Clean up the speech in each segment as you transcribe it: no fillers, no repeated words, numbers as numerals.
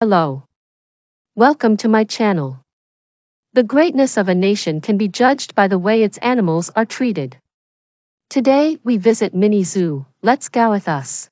Hello. Welcome to my channel. The greatness of a nation can be judged by the way its animals are treated. Today, we visit Mini Zoo. Let's go with us.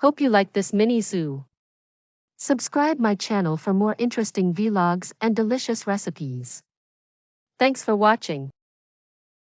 Hope you like this mini zoo. Subscribe my channel for more interesting vlogs and delicious recipes. Thanks for watching.